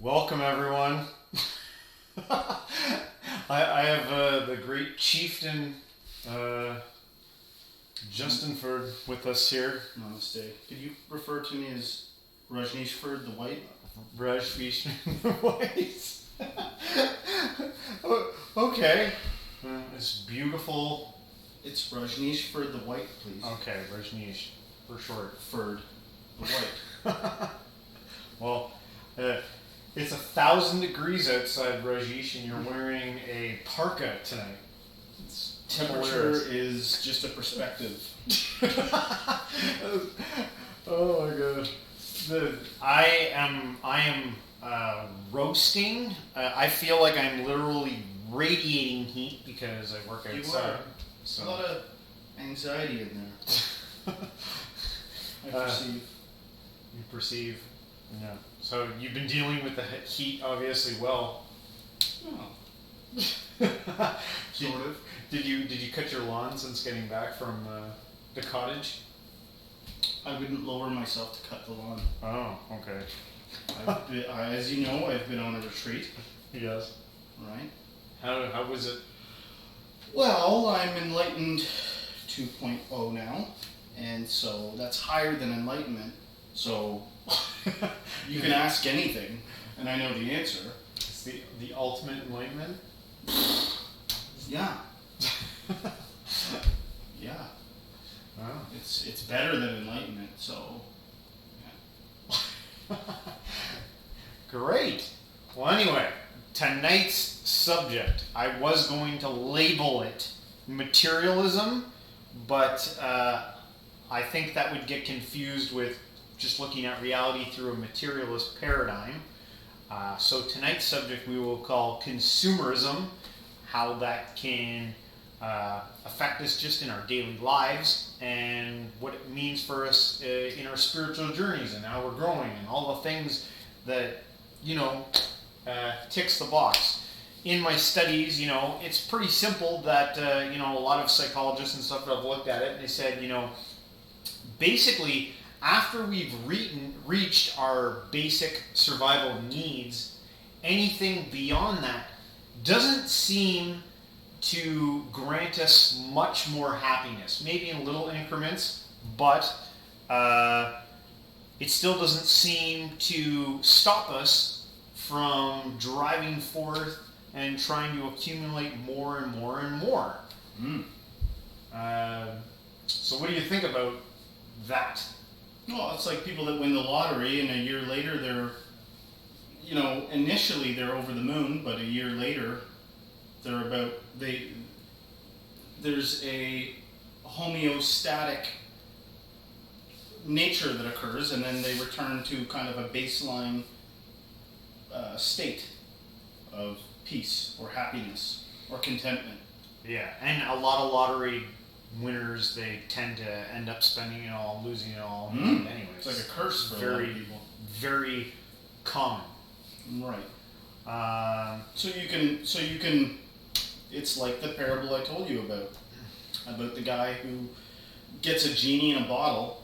Welcome, everyone. I have the great chieftain Justin Ford with us here. Namaste. Could you refer to me as Rajneesh Ford the White? Raj Vishnu White. Okay. It's beautiful. It's Rajneesh Ford the White, please. Okay, Rajneesh, for short. Ford the White. Well, it's 1,000 degrees outside, Rajesh, and you're wearing a parka tonight. It's Temperature is just a perspective. Oh my god. I am roasting. I feel like I'm literally radiating heat because I work outside. You are. There's a lot of anxiety in there. I perceive. You perceive. Yeah. So you've been dealing with the heat obviously well. Oh. Sort of. Did you cut your lawn since getting back from the cottage? I wouldn't lower myself to cut the lawn. Oh, okay. As you know, I've been on a retreat. Yes. Right? How was it? Well, I'm enlightened 2.0 now, and so that's higher than enlightenment. So you can ask anything, and I know the answer. It's the ultimate enlightenment? Yeah. Yeah. Oh. It's better than enlightenment, so yeah. Great. Well, anyway, tonight's subject, I was going to label it materialism, but I think that would get confused with just looking at reality through a materialist paradigm. So tonight's subject we will call consumerism, how that can affect us just in our daily lives and what it means for us in our spiritual journeys and how we're growing and all the things that, ticks the box. In my studies, it's pretty simple that, a lot of psychologists and stuff that have looked at it and they said, basically after we've reached our basic survival needs, anything beyond that doesn't seem to grant us much more happiness. Maybe in little increments, but it still doesn't seem to stop us from driving forth and trying to accumulate more and more and more. So what do you think about that? Well, it's like people that win the lottery and a year later they're, initially they're over the moon, but a year later there's a homeostatic nature that occurs, and then they return to kind of a baseline state of peace or happiness or contentment. Yeah, and a lot of lottery winners, they tend to end up spending it all, losing it all. Anyways, it's like a curse for a lot of people. Very common. Right. So you can. It's like the parable I told you about the guy who gets a genie in a bottle,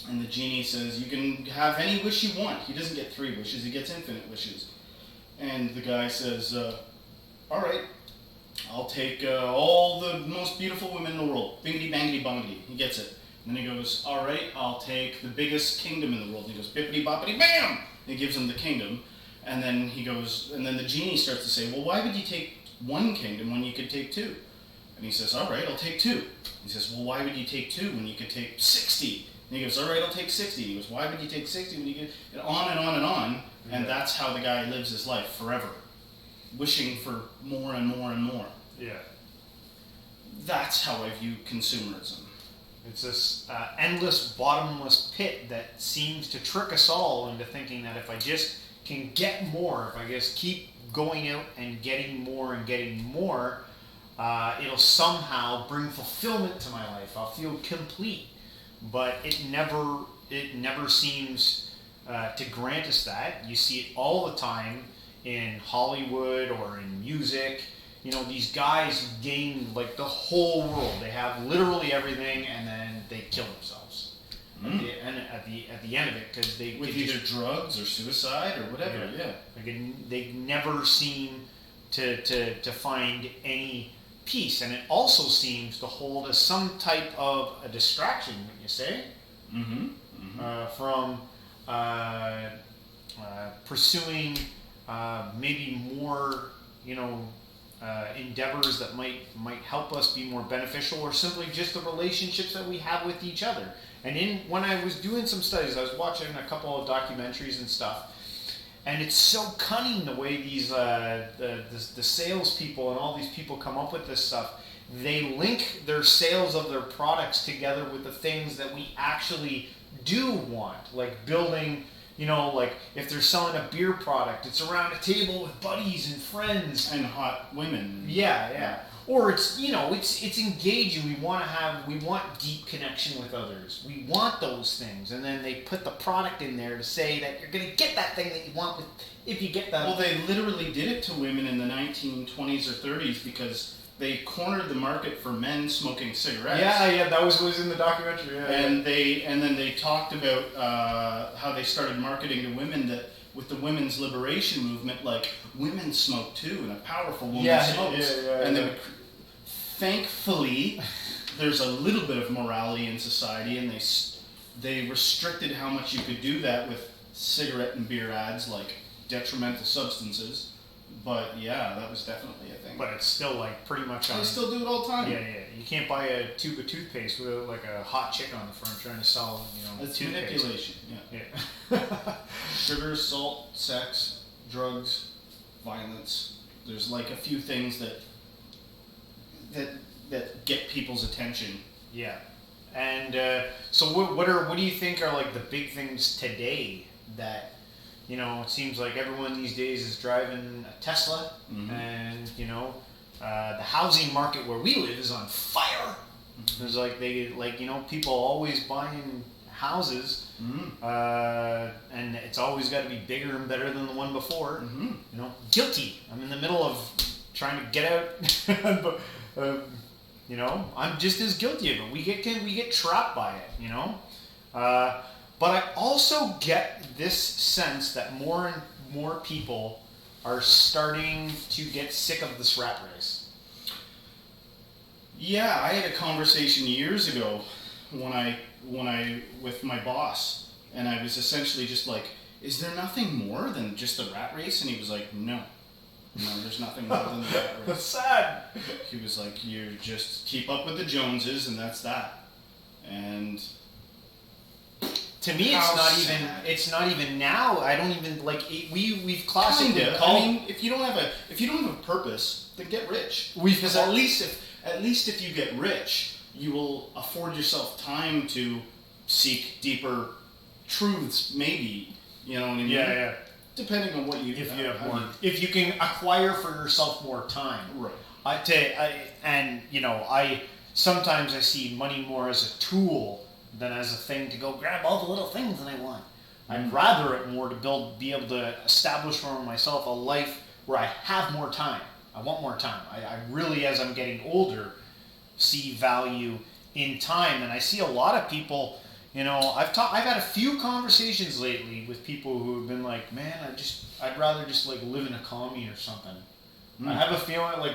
and the genie says, "You can have any wish you want." He doesn't get 3 wishes; he gets infinite wishes. And the guy says, "All right, I'll take all the most beautiful women in the world. Bingity, bangity, bongity." He gets it. And then he goes, "All right, I'll take the biggest kingdom in the world." And he goes, "Bippity, boppity, bam!" And he gives him the kingdom. And then the genie starts to say, "Well, why would you take 1 kingdom when you could take 2? And he says, "All right, I'll take 2. He says, "Well, why would you take 2 when you could take 60? And he goes, "All right, I'll take 60. He goes, "Why would you take 60 when you could..." And on and on and on. And that's how the guy lives his life forever, wishing for more and more and more. Yeah. That's how I view consumerism. It's this endless, bottomless pit that seems to trick us all into thinking that if I just can get more, if I just keep going out and getting more, it'll somehow bring fulfillment to my life. I'll feel complete. But it never seems to grant us that. You see it all the time in Hollywood or in music. These guys gain like the whole world. They have literally everything, and then they kill themselves. at the end of it, because they with could either drugs or suicide or whatever. Yeah. Like they never seem to find any peace, and it also seems to hold as some type of a distraction, wouldn't you say? From pursuing maybe more, endeavors that might help us be more beneficial, or simply just the relationships that we have with each other. And when I was doing some studies, I was watching a couple of documentaries and stuff, and it's so cunning the way these the salespeople and all these people come up with this stuff. They link their sales of their products together with the things that we actually do want, like building. Like if they're selling a beer product, it's around a table with buddies and friends and hot women. Yeah. Or it's it's engaging. We want deep connection with others. We want those things, and then they put the product in there to say that you're going to get that thing that you want if you get that. Well, they literally did it to women in the 1920s or 30s because they cornered the market for men smoking cigarettes. Yeah, that was in the documentary. Yeah, and then they talked about how they started marketing to women that with the women's liberation movement, like women smoke too, and a powerful woman smokes. And they would, thankfully, there's a little bit of morality in society, and they restricted how much you could do that with cigarette and beer ads, like detrimental substances. But yeah, that was definitely a thing. But it's still like pretty much on. They still do it all the time. Yeah. You can't buy a tube of toothpaste with like a hot chick on the front trying to sell, It's toothpaste. manipulation. Yeah. Sugar, salt, sex, drugs, violence. There's like a few things that get people's attention. Yeah. And so what do you think are like the big things today that it seems like everyone these days is driving a Tesla, and the housing market where we live is on fire. There's people always buying houses, and it's always got to be bigger and better than the one before. Guilty. I'm in the middle of trying to get out. I'm just as guilty of it. We get trapped by it. But I also get this sense that more and more people are starting to get sick of this rat race. Yeah, I had a conversation years ago when I with my boss, and I was essentially just like, "Is there nothing more than just the rat race?" And he was like, "No, there's nothing more than the rat race." That's sad. He was like, "You just keep up with the Joneses, and that's that." And to me, it's not even now. I don't even we've classically called. if you don't have a purpose, then get rich. Because at least if you get rich, you will afford yourself time to seek deeper truths. Maybe you know what I mean. Yeah. Depending on what you if you can acquire for yourself more time. Right. I sometimes I see money more as a tool than as a thing to go grab all the little things that I want. I'd rather it more to be able to establish for myself a life where I have more time. I want more time. I really, as I'm getting older, see value in time. And I see a lot of people, I've had a few conversations lately with people who have been like, man, I'd rather just like live in a commune or something. I have a feeling like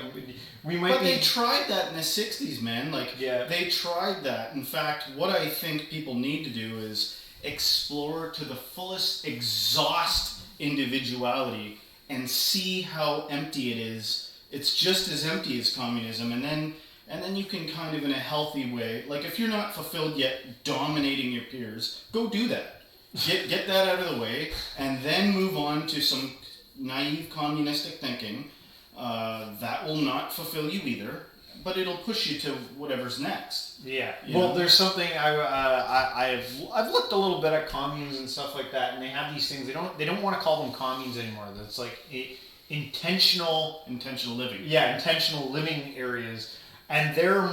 we might. But they tried that in the 60s, man. They tried that. In fact, what I think people need to do is explore to the fullest, exhaust individuality, and see how empty it is. It's just as empty as communism, and then you can kind of in a healthy way, like if you're not fulfilled yet, dominating your peers, go do that. Get that out of the way, and then move on to some naive communistic thinking. That will not fulfill you either, but it'll push you to whatever's next. Yeah. There's something I've looked a little bit at communes and stuff like that, and they have these things. They don't want to call them communes anymore. That's like intentional living. Yeah, intentional living areas, and they're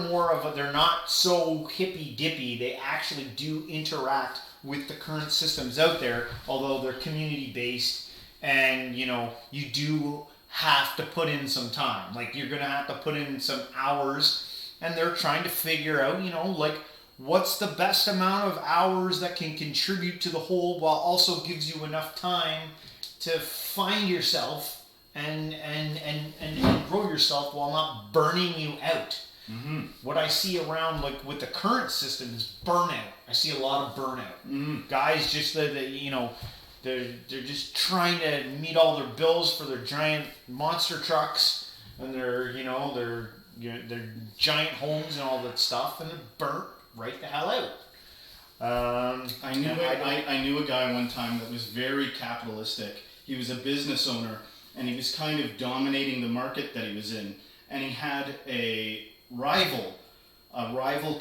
they're not so hippy dippy. They actually do interact with the current systems out there, although they're community based, and you do have to put in some time. Like you're gonna have to put in some hours, and they're trying to figure out, what's the best amount of hours that can contribute to the whole while also gives you enough time to find yourself and grow yourself while not burning you out. Mm-hmm. What I see around, like with the current system, is burnout. I see a lot of burnout. Mm-hmm. Guys just they're just trying to meet all their bills for their giant monster trucks and their giant homes and all that stuff, and they're burnt right the hell out. I knew a guy one time that was very capitalistic. He was a business owner, and he was kind of dominating the market that he was in. And he had a rival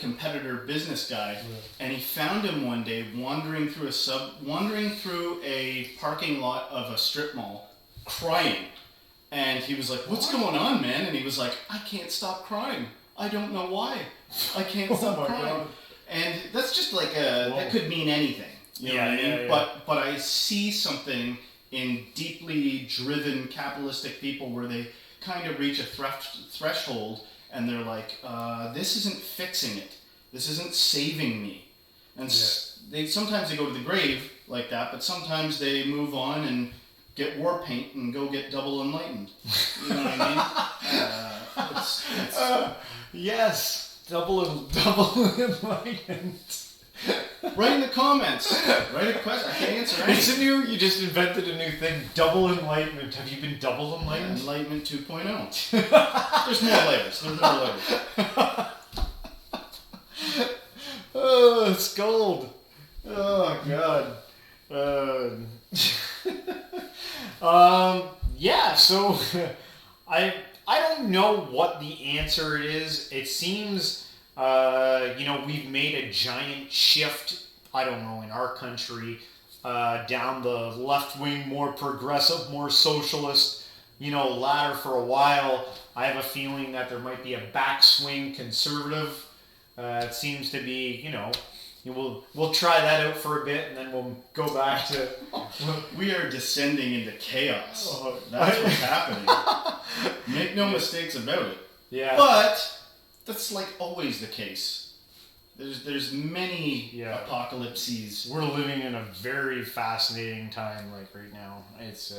competitor business guy, and he found him one day wandering through a parking lot of a strip mall, crying. And he was like, "What's going on, man?" And he was like, "I can't stop crying. I don't know why. I can't stop crying." God. And that's just like that could mean anything. You know what I mean? Yeah. But I see something in deeply driven capitalistic people where they kind of reach a threshold and they're like, this isn't fixing it. This isn't saving me. And sometimes they go to the grave like that, but sometimes they move on and get war paint and go get double enlightened. You know what I mean? Yes, double enlightened. Write in the comments. Write a question. I can answer anything. You just invented a new thing, double enlightenment. Have you been double enlightened? Yeah, Enlightenment 2.0. There's more layers. Oh, it's gold. Oh, God. Yeah, so I don't know what the answer is. It seems... we've made a giant shift, I don't know, in our country, down the left-wing, more progressive, more socialist, ladder for a while. I have a feeling that there might be a backswing conservative. It seems to be, we'll try that out for a bit and then we'll go back to... We are descending into chaos. That's what's happening. Make no mistakes about it. Yeah. But... that's like always the case. There's many apocalypses. We're living in a very fascinating time, like right now. It's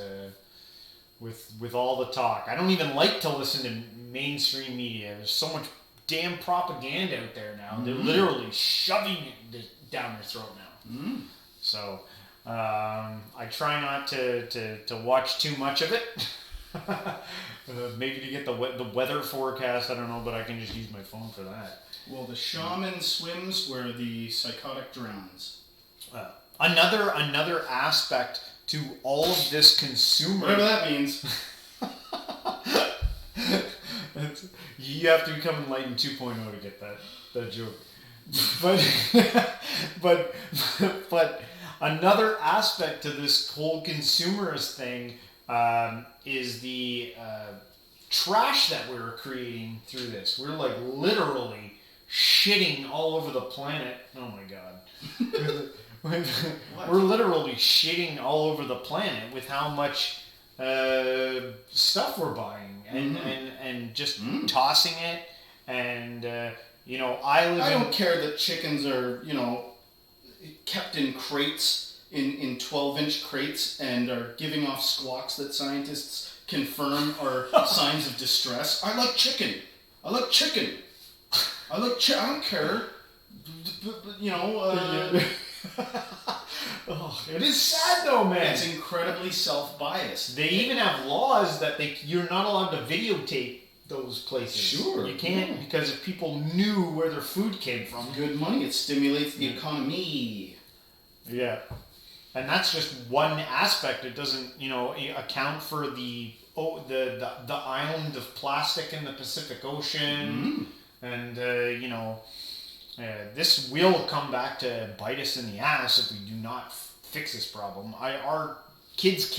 with all the talk. I don't even like to listen to mainstream media. There's so much damn propaganda out there now. Mm-hmm. They're literally shoving it down their throat now. Mm-hmm. So I try not to watch too much of it. Maybe to get the weather forecast, I don't know, but I can just use my phone for that. Well, the shaman swims where the psychotic drowns. Another aspect to all of this consumer... whatever that means. You have to become enlightened 2.0 to get that joke. But another aspect to this whole consumerist thing is the trash that we're creating through this. We're like literally shitting all over the planet. Oh my God. We're literally shitting all over the planet with how much stuff we're buying and just tossing it. And, I don't care that chickens are, kept in crates. In 12-inch crates and are giving off squawks that scientists confirm are signs of distress. I like chicken. I don't care. It is sad though, man. It's incredibly self-biased. They even have laws that you're not allowed to videotape those places. Sure. You can't because if people knew where their food came from. It's good money. It stimulates the economy. Yeah. And that's just one aspect. It doesn't, account for the island of plastic in the Pacific Ocean. Mm-hmm. And, this will come back to bite us in the ass if we do not fix this problem. Our kids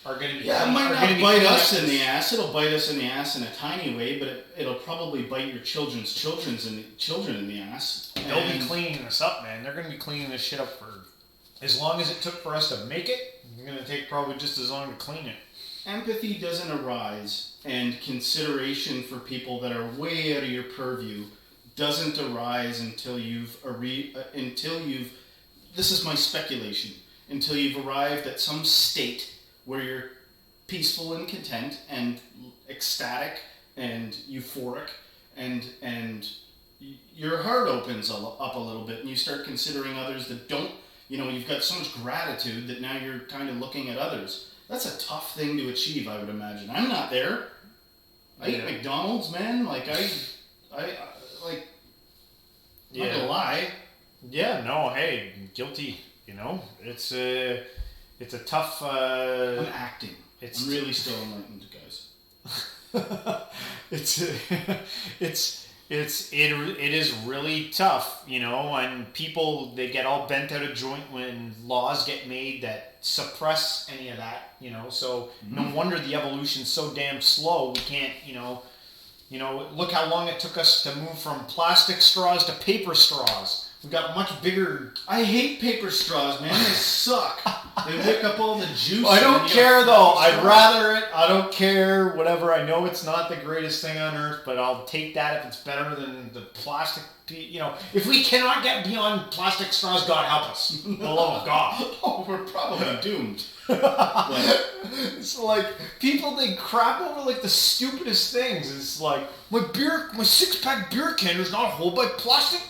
are going to be... Yeah, it might not bite us in the ass. It'll bite us in the ass in a tiny way, but it'll probably bite your children in the ass. They'll be cleaning this up, man. They're going to be cleaning this shit up for... as long as it took for us to make it, it's going to take probably just as long to clean it. Empathy doesn't arise, and consideration for people that are way out of your purview doesn't arise until you've this is my speculation, until you've arrived at some state where you're peaceful and content and ecstatic and euphoric and your heart opens up a little bit and you start considering others that don't, you've got so much gratitude that now you're kind of looking at others. That's a tough thing to achieve, I would imagine. I'm not there. I eat McDonald's, man. Like, I not gonna lie. Yeah, no, hey, guilty, it's a tough, I'm acting. I'm really still enlightened, guys. It is really tough, and people, they get all bent out of joint when laws get made that suppress any of that, so no wonder the evolution's so damn slow. We can't, look how long it took us to move from plastic straws to paper straws. We got much bigger. I hate paper straws, man. They suck. They wick up all the juice. I don't care though. I'd rather it. I don't care. Whatever. I know it's not the greatest thing on earth, but I'll take that if it's better than the plastic. If we cannot get beyond plastic straws, God help us. For the love of God. Oh, we're probably doomed. It's like people, they crap over like the stupidest things. It's like my 6-pack beer can is not held by plastic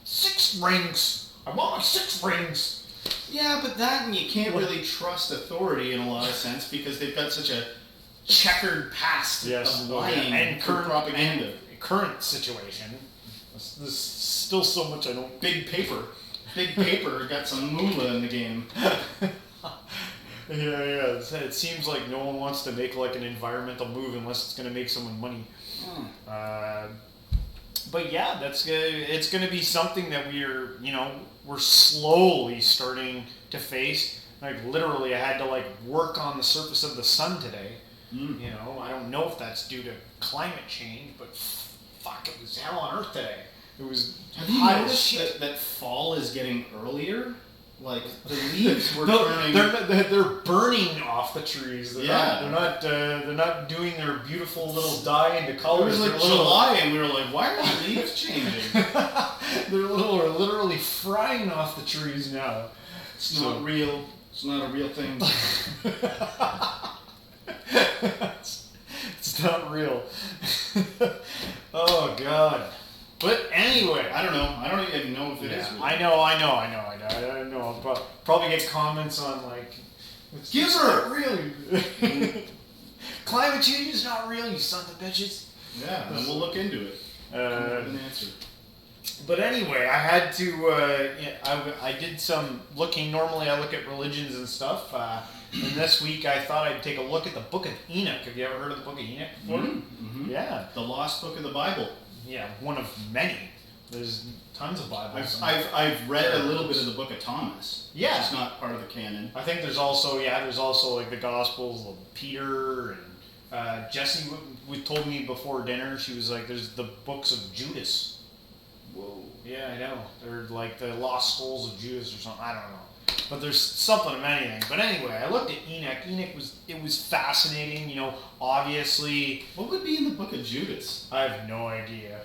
6 rings. I want my 6 rings. Yeah, but that, and you can't really trust authority in a lot of sense because they've got such a checkered past of lying and current propaganda. And current situation. There's still so much I don't. Big paper got some moolah in the game. Yeah. It seems like no one wants to make like an environmental move unless it's going to make someone money. But yeah, it's going to be something that we're slowly starting to face. Like literally, I had to like work on the surface of the sun today. I don't know if that's due to climate change, but fuck, it was hell on earth today. It was. Have you noticed that fall is getting earlier? Like the leaves were turning. They're burning off the trees. They're not doing their beautiful little dye into colors. It was like July, and we were like, why are the leaves changing? They're literally frying off the trees now. It's not real. It's not a real thing. It's not real. Oh God. But anyway, I don't know. I don't even know if it is real. I know. I'll probably get comments on like, "It's not real. Climate change is not real, you sons of bitches." Yeah, then we'll look into it. Come up with an answer. But anyway, I had to. I did some looking. Normally, I look at religions and stuff. And this week, I thought I'd take a look at the Book of Enoch. Have you ever heard of the Book of Enoch before? Mm-hmm. Yeah, the lost book of the Bible. Yeah, one of many. There's tons of Bibles. I've read a little bit of the Book of Thomas. Yeah, which is not part of the canon. I think there's also like the Gospels of Peter and Jessie told me before dinner. She was like, "There's the books of Judas." Whoa. Yeah, I know. They're like the lost souls of Judas or something. I don't know. But there's something of anything. But anyway, I looked at Enoch. Enoch was fascinating. Obviously. What would be in the Book of Judas? I have no idea.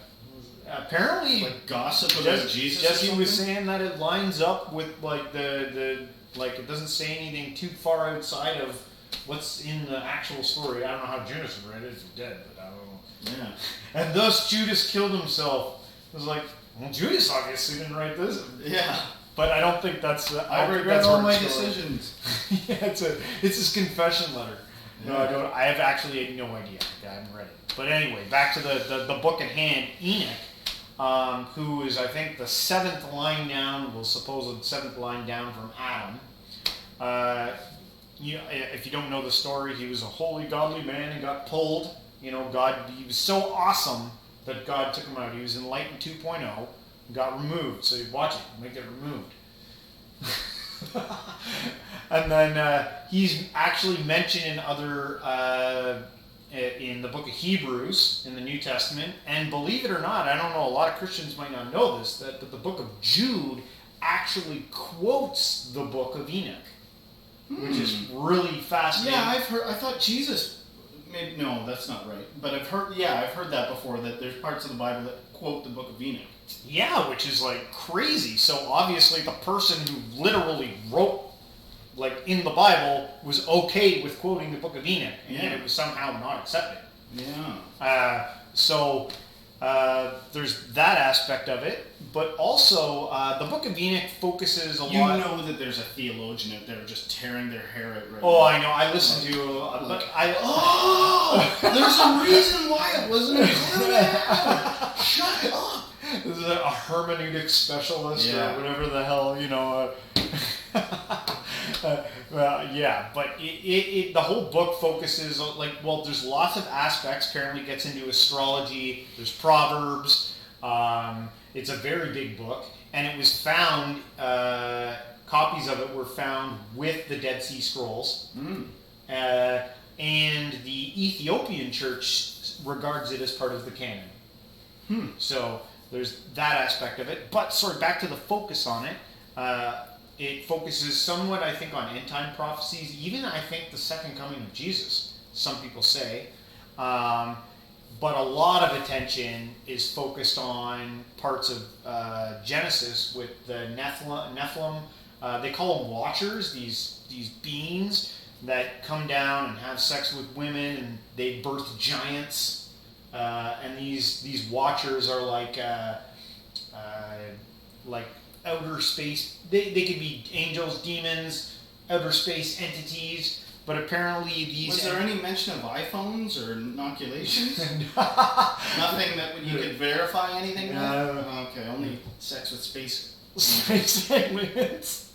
Apparently, like gossip about Jesus. Jesse was saying that it lines up with like the it doesn't say anything too far outside of what's in the actual story. I don't know how Judas read it. He's dead, but I don't know. Yeah. And thus Judas killed himself. It was like, well, Judas obviously didn't write this. Yeah. But I don't think that's. I regret all my decisions. Yeah, it's his confession letter. Yeah. No, I don't. I have actually no idea. I haven't read it. But anyway, back to the book at hand. Enoch, who is I think the 7th line down, supposed 7th line down from Adam. If you don't know the story, he was a holy, godly man and got pulled. He was so awesome that God took him out. He was enlightened 2.0. Got removed, so you watch it, might get removed. And then he's actually mentioned in in the book of Hebrews in the New Testament, and believe it or not, I don't know, a lot of Christians might not know this, but the book of Jude actually quotes the book of Enoch, which is really fascinating. Yeah, I thought Jesus. Maybe no, that's not right. But I've heard that before. That there's parts of the Bible that quote the book of Enoch. Yeah, which is like crazy. So obviously the person who literally wrote like in the Bible was okay with quoting the Book of Enoch, and yet it was somehow not accepted. Yeah. There's that aspect of it, but also the Book of Enoch focuses a lot. You know that there's a theologian out there just tearing their hair out right Oh, now. I know. I listened to. There's a reason why it wasn't included. Shut up. This is a hermeneutic specialist or whatever the hell, you know. Well, yeah, but the whole book focuses on, like, well, there's lots of aspects. Apparently gets into astrology. There's Proverbs. It's a very big book, and it was found, copies of it were found with the Dead Sea Scrolls. And the Ethiopian church regards it as part of the canon. So there's that aspect of it. But, back to the focus on it. It focuses somewhat, I think, on end-time prophecies. Even, I think, the second coming of Jesus, some people say. But a lot of attention is focused on parts of Genesis with the Nephilim. They call them watchers, these beings that come down and have sex with women, and they birth giants. And these watchers are like outer space. They could be angels, demons, outer space entities. But apparently these... Was there any mention of iPhones or inoculations? Nothing that you could verify anything with? Okay, only sex with space. Space aliens.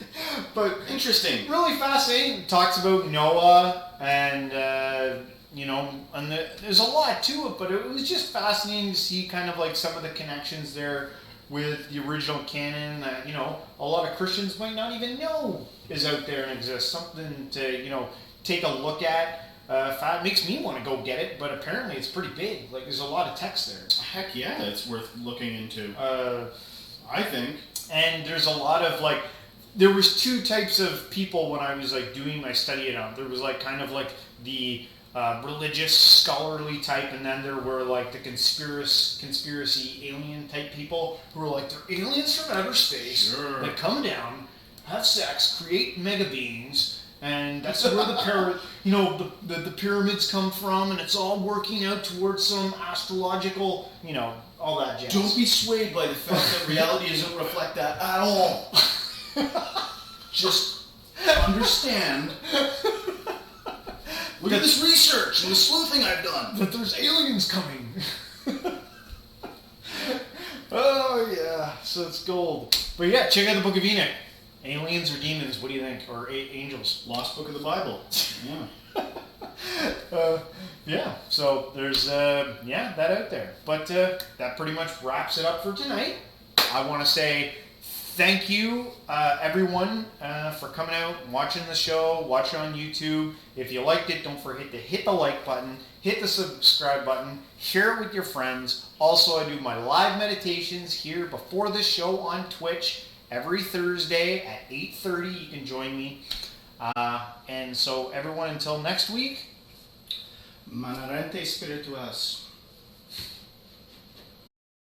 But interesting. Really fascinating. Talks about Noah and, and there's a lot to it, but it was just fascinating to see kind of like some of the connections there with the original canon that, a lot of Christians might not even know is out there and exists. Something to, take a look at. It makes me want to go get it, but apparently it's pretty big. Like, there's a lot of text there. Heck yeah, it's worth looking into. I think. And there's a lot of, like, there was two types of people when I was, like, doing my study on. There was, like, kind of like the religious, scholarly type, and then there were, like, the conspiracy alien type people who were like, they're aliens from outer space that come down, have sex, create mega beings, and that's where the pyramids come from, and it's all working out towards some astrological, all that jazz. Don't be swayed by the fact that reality doesn't reflect that at all. Just understand. Look at this research and the sleuthing I've done. That there's aliens coming. Oh, yeah. So it's gold. But yeah, check out the Book of Enoch. Aliens or demons, what do you think? Or angels? Lost book of the Bible. Yeah. Yeah, so there's, that out there. But that pretty much wraps it up for tonight. I want to say thank you, everyone, for coming out and watching the show, watch it on YouTube. If you liked it, don't forget to hit the like button, hit the subscribe button, share it with your friends. Also, I do my live meditations here before the show on Twitch every Thursday at 8:30. You can join me. And so, everyone, until next week. Manarente spirituas.